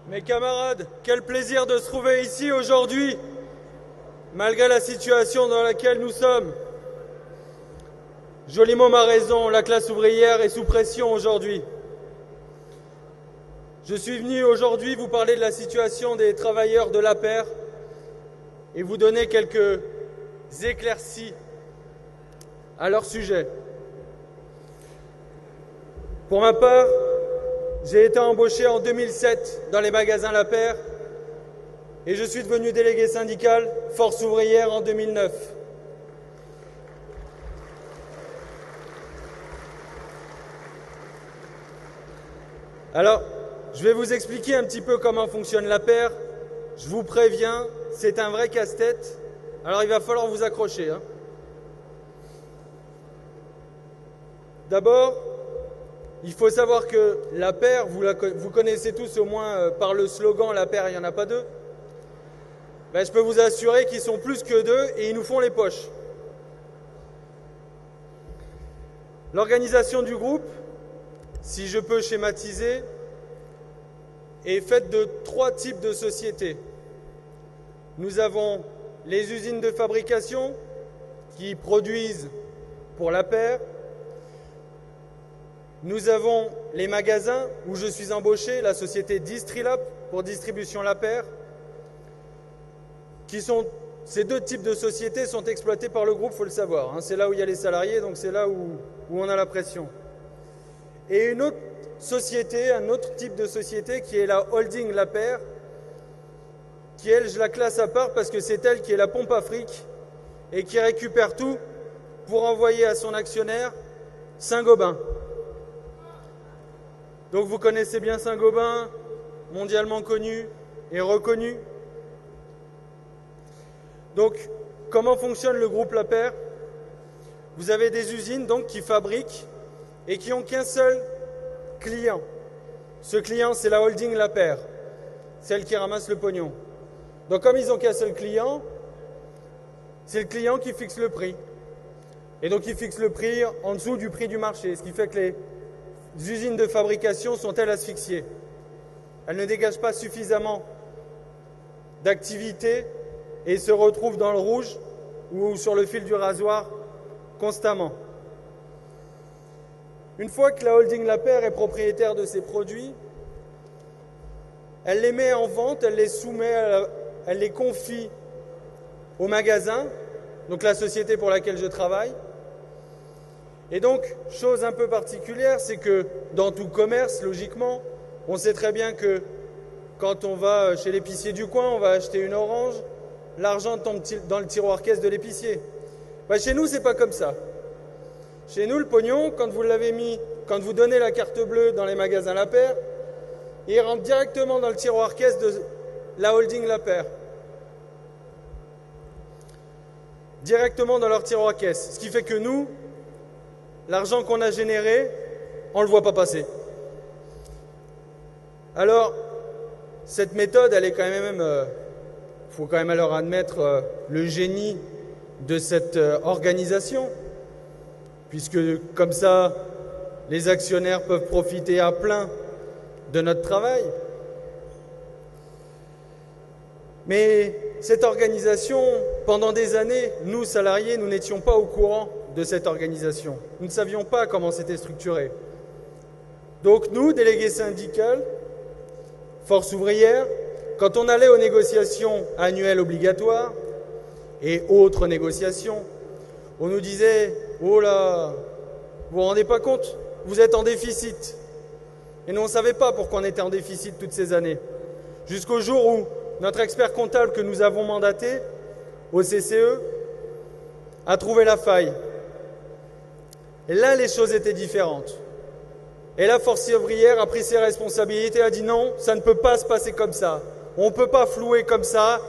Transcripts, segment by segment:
Mes camarades, quel plaisir de se trouver ici aujourd'hui, malgré la situation dans laquelle nous sommes. Jolimont a raison, la classe ouvrière est sous pression aujourd'hui. Je suis venu aujourd'hui vous parler de la situation des travailleurs de l'APER et vous donner quelques éclaircies à leur sujet. Pour ma part, j'ai été embauché en 2007 dans les magasins l'APER et je suis devenu délégué syndical Force ouvrière en 2009. Alors, je vais vous expliquer un petit peu comment fonctionne l'APER. Je vous préviens, c'est un vrai casse-tête. Alors il va falloir vous accrocher. D'abord, il faut savoir que l'APER, vous connaissez tous au moins par le slogan « l'APER, il n'y en a pas deux ». Je peux vous assurer qu'ils sont plus que deux et ils nous font les poches. L'organisation du groupe, si je peux schématiser, est faite de trois types de sociétés. Nous avons les usines de fabrication qui produisent pour l'APER. Nous avons les magasins où je suis embauché, la société Distrilab pour distribution l'APER. Ces deux types de sociétés sont exploités par le groupe, il faut le savoir. C'est là où il y a les salariés, donc c'est là où on a la pression. Et une autre société, un autre type de société qui est la holding l'APER, qui elle, je la classe à part parce que c'est elle qui est la pompe à fric et qui récupère tout pour envoyer à son actionnaire Saint-Gobain. Donc vous connaissez bien Saint-Gobain, mondialement connu et reconnu. Donc, comment fonctionne le groupe l'APER? Vous avez des usines donc qui fabriquent et qui n'ont qu'un seul client. Ce client, c'est la holding l'APER, celle qui ramasse le pognon. Donc, comme ils n'ont qu'un seul client, c'est le client qui fixe le prix. Et donc, il fixe le prix en dessous du prix du marché, ce qui fait que les usines de fabrication sont, elles, asphyxiées. Elles ne dégagent pas suffisamment d'activité et se retrouvent dans le rouge ou sur le fil du rasoir constamment. Une fois que la holding l'APER est propriétaire de ces produits, elle les met en vente, elle les soumet, elle les confie au magasin, donc la société pour laquelle je travaille. Et donc, chose un peu particulière, c'est que dans tout commerce, logiquement, on sait très bien que quand on va chez l'épicier du coin, on va acheter une orange, l'argent tombe dans le tiroir caisse de l'épicier. Chez nous, c'est pas comme ça. Chez nous, le pognon, quand vous l'avez mis, quand vous donnez la carte bleue dans les magasins l'APER, il rentre directement dans le tiroir caisse de la holding l'APER. Directement dans leur tiroir caisse. Ce qui fait que nous, l'argent qu'on a généré, on ne le voit pas passer. Alors, cette méthode, elle est quand même... faut quand même alors admettre le génie de cette organisation, puisque comme ça, les actionnaires peuvent profiter à plein de notre travail. Mais cette organisation, pendant des années, nous, salariés, nous n'étions pas au courant de cette organisation. Nous ne savions pas comment c'était structuré. Donc nous, délégués syndicaux, Force ouvrière, quand on allait aux négociations annuelles obligatoires et autres négociations, on nous disait « Oh là, vous vous rendez pas compte, vous êtes en déficit ». Et nous, on ne savait pas pourquoi on était en déficit toutes ces années. Jusqu'au jour où notre expert comptable que nous avons mandaté au CCE a trouvé la faille. Et là, les choses étaient différentes. Et la Force ouvrière a pris ses responsabilités et a dit « Non, ça ne peut pas se passer comme ça ». On ne peut pas flouer comme ça,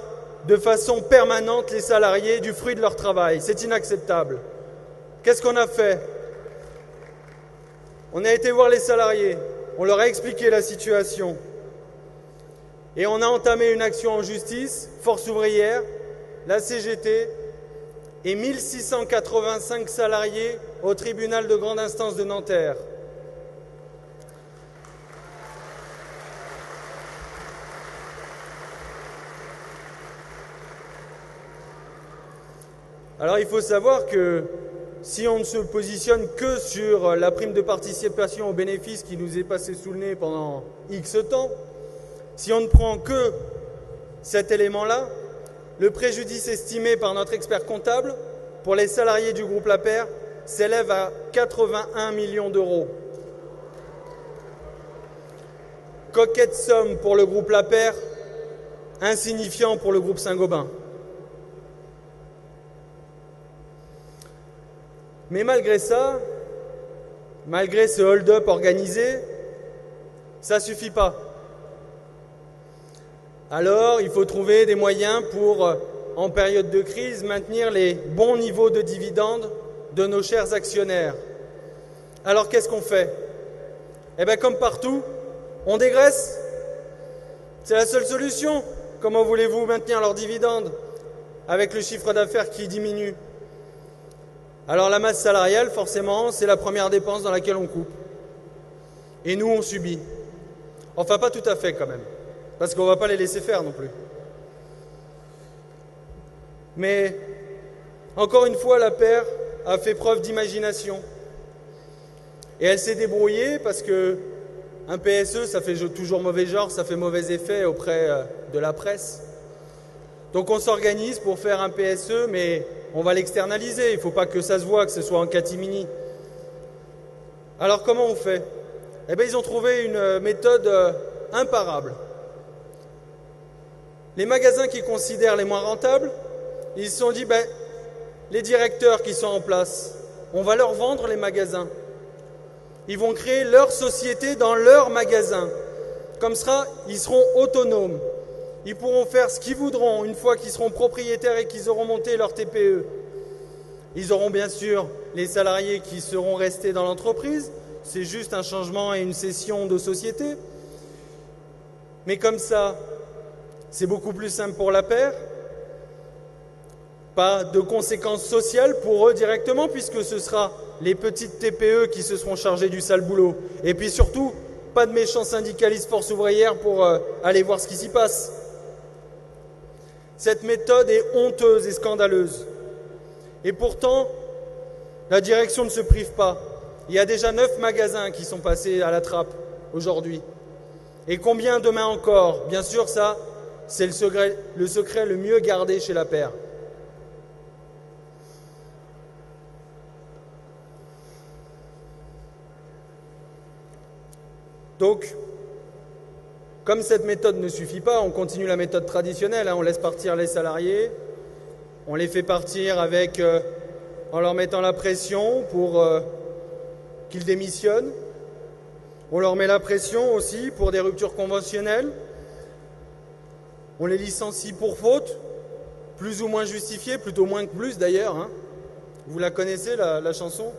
de façon permanente, les salariés du fruit de leur travail. C'est inacceptable. Qu'est-ce qu'on a fait? On a été voir les salariés, on leur a expliqué la situation. Et on a entamé une action en justice, Force ouvrière, la CGT et 1685 salariés au tribunal de grande instance de Nanterre. Alors il faut savoir que si on ne se positionne que sur la prime de participation au bénéfice qui nous est passée sous le nez pendant X temps, si on ne prend que cet élément-là, le préjudice estimé par notre expert comptable pour les salariés du groupe La Paire s'élève à 81 millions d'euros. Coquette somme pour le groupe La Paire, insignifiant pour le groupe Saint-Gobain. Mais malgré ça, malgré ce hold-up organisé, ça ne suffit pas. Alors, il faut trouver des moyens pour, en période de crise, maintenir les bons niveaux de dividendes de nos chers actionnaires. Alors, qu'est-ce qu'on fait? Eh bien, comme partout, on dégraisse. C'est la seule solution. Comment voulez-vous maintenir leurs dividendes avec le chiffre d'affaires qui diminue? Alors la masse salariale, forcément, c'est la première dépense dans laquelle on coupe. Et nous, on subit. Enfin, pas tout à fait quand même, parce qu'on ne va pas les laisser faire non plus. Mais, encore une fois, La Paire a fait preuve d'imagination. Et elle s'est débrouillée parce que un PSE, ça fait toujours mauvais genre, ça fait mauvais effet auprès de la presse. Donc on s'organise pour faire un PSE, mais on va l'externaliser. Il ne faut pas que ça se voit, que ce soit en catimini. Alors comment on fait? Eh bien, ils ont trouvé une méthode imparable. Les magasins qui considèrent les moins rentables, ils se sont dit, les directeurs qui sont en place, on va leur vendre les magasins. Ils vont créer leur société dans leur magasin. Comme ça, ils seront autonomes. Ils pourront faire ce qu'ils voudront une fois qu'ils seront propriétaires et qu'ils auront monté leur TPE. Ils auront bien sûr les salariés qui seront restés dans l'entreprise. C'est juste un changement et une cession de société. Mais comme ça, c'est beaucoup plus simple pour La Paire. Pas de conséquences sociales pour eux directement, puisque ce sera les petites TPE qui se seront chargées du sale boulot. Et puis surtout, pas de méchants syndicalistes force ouvrière pour aller voir ce qui s'y passe. Cette méthode est honteuse et scandaleuse. Et pourtant, la direction ne se prive pas. Il y a déjà 9 magasins qui sont passés à la trappe aujourd'hui. Et combien demain encore? Bien sûr, ça, c'est le secret le mieux gardé chez La Paire. Donc, comme cette méthode ne suffit pas, on continue la méthode traditionnelle, on laisse partir les salariés, on les fait partir en leur mettant la pression pour qu'ils démissionnent, on leur met la pression aussi pour des ruptures conventionnelles, on les licencie pour faute, plus ou moins justifiée, plutôt moins que plus d'ailleurs, Vous la connaissez la chanson?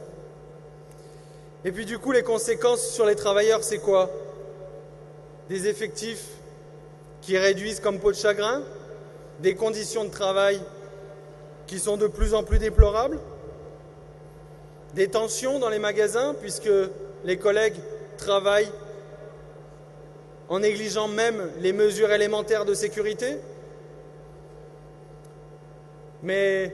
Et puis du coup, les conséquences sur les travailleurs, c'est quoi? Des effectifs qui réduisent comme peau de chagrin, des conditions de travail qui sont de plus en plus déplorables, des tensions dans les magasins puisque les collègues travaillent en négligeant même les mesures élémentaires de sécurité. Mais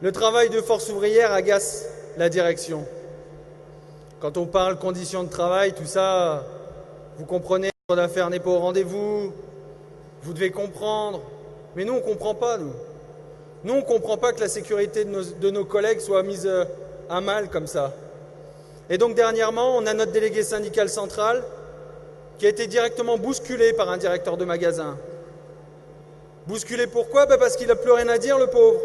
le travail de force ouvrière agace la direction. Quand on parle conditions de travail, tout ça, vous comprenez, le chiffre d'affaires n'est pas au rendez-vous, vous devez comprendre. Mais nous, on ne comprend pas, nous. Nous, on ne comprend pas que la sécurité de nos collègues soit mise à mal comme ça. Et donc, dernièrement, on a notre délégué syndical central qui a été directement bousculé par un directeur de magasin. Bousculé pourquoi? Parce qu'il n'a plus rien à dire, le pauvre.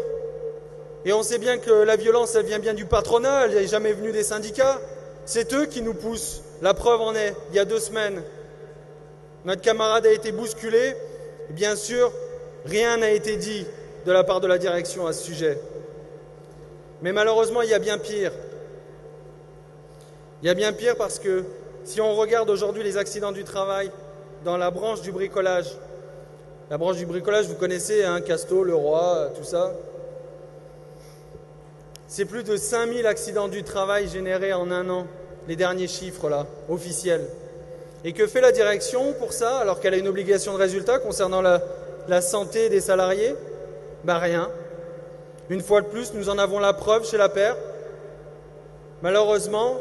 Et on sait bien que la violence, elle vient bien du patronat, elle n'est jamais venue des syndicats. C'est eux qui nous poussent. La preuve en est, il y a 2 semaines, notre camarade a été bousculé. Bien sûr, rien n'a été dit de la part de la direction à ce sujet. Mais malheureusement, il y a bien pire. Il y a bien pire parce que si on regarde aujourd'hui les accidents du travail dans la branche du bricolage, vous connaissez, Casto, Leroy, tout ça. C'est plus de 5000 accidents du travail générés en un an, les derniers chiffres là, officiels. Et que fait la direction pour ça, alors qu'elle a une obligation de résultat concernant la santé des salariés? Rien. Une fois de plus, nous en avons la preuve chez la paire. Malheureusement,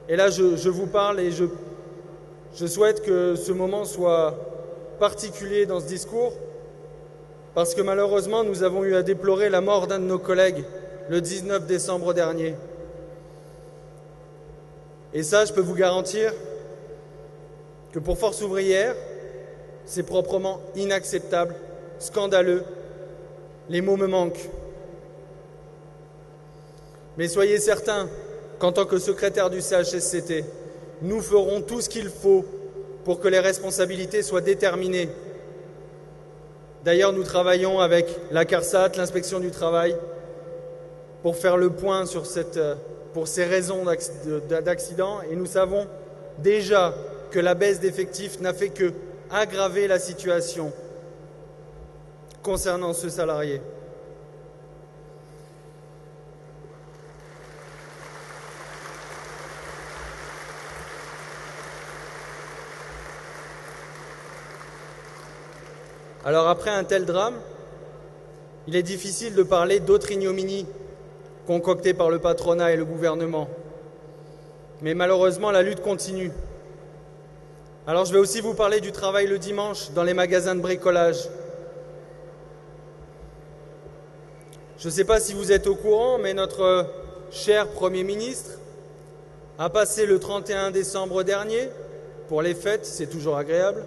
et là je vous parle et je souhaite que ce moment soit particulier dans ce discours, parce que malheureusement, nous avons eu à déplorer la mort d'un de nos collègues le 19 décembre dernier. Et ça, je peux vous garantir que pour Force ouvrière, c'est proprement inacceptable, scandaleux. Les mots me manquent. Mais soyez certains qu'en tant que secrétaire du CHSCT, nous ferons tout ce qu'il faut pour que les responsabilités soient déterminées. D'ailleurs, nous travaillons avec la CARSAT, l'inspection du travail, pour faire le point pour ces raisons d'accident. Et nous savons déjà que la baisse d'effectifs n'a fait que aggraver la situation concernant ce salarié. Alors après un tel drame, il est difficile de parler d'autres ignominies concoctées par le patronat et le gouvernement. Mais malheureusement, la lutte continue. Alors je vais aussi vous parler du travail le dimanche dans les magasins de bricolage. Je ne sais pas si vous êtes au courant, mais notre cher Premier ministre a passé le 31 décembre dernier, pour les fêtes, c'est toujours agréable,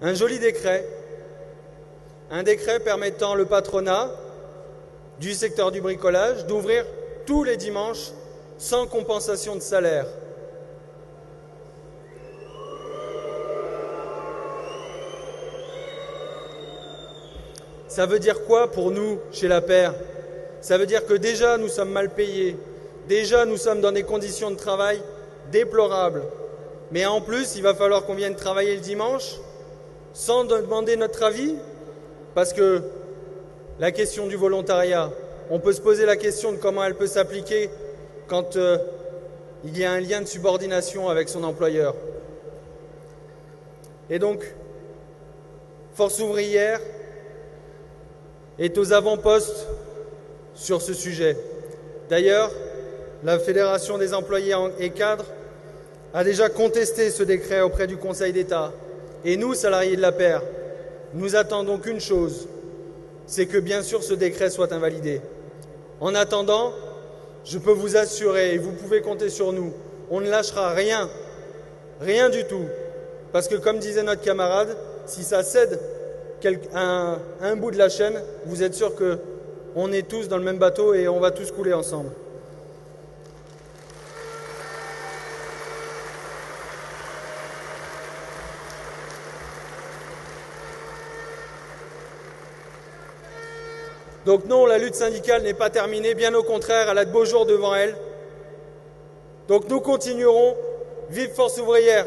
un joli décret, un décret permettant le patronat du secteur du bricolage d'ouvrir tous les dimanches sans compensation de salaire. Ça veut dire quoi pour nous chez la paire? Ça veut dire que déjà nous sommes mal payés, déjà nous sommes dans des conditions de travail déplorables, mais en plus il va falloir qu'on vienne travailler le dimanche sans demander notre avis, parce que la question du volontariat, on peut se poser la question de comment elle peut s'appliquer quand il y a un lien de subordination avec son employeur. Et donc, Force ouvrière est aux avant-postes sur ce sujet. D'ailleurs, la Fédération des employés et cadres a déjà contesté ce décret auprès du Conseil d'État. Et nous, salariés de la paire, nous attendons qu'une chose, c'est que bien sûr ce décret soit invalidé. En attendant, je peux vous assurer, et vous pouvez compter sur nous, on ne lâchera rien, rien du tout. Parce que comme disait notre camarade, si ça cède un bout de la chaîne, vous êtes sûr qu'on est tous dans le même bateau et on va tous couler ensemble. Donc non, la lutte syndicale n'est pas terminée, bien au contraire, elle a de beaux jours devant elle. Donc nous continuerons, vive Force ouvrière!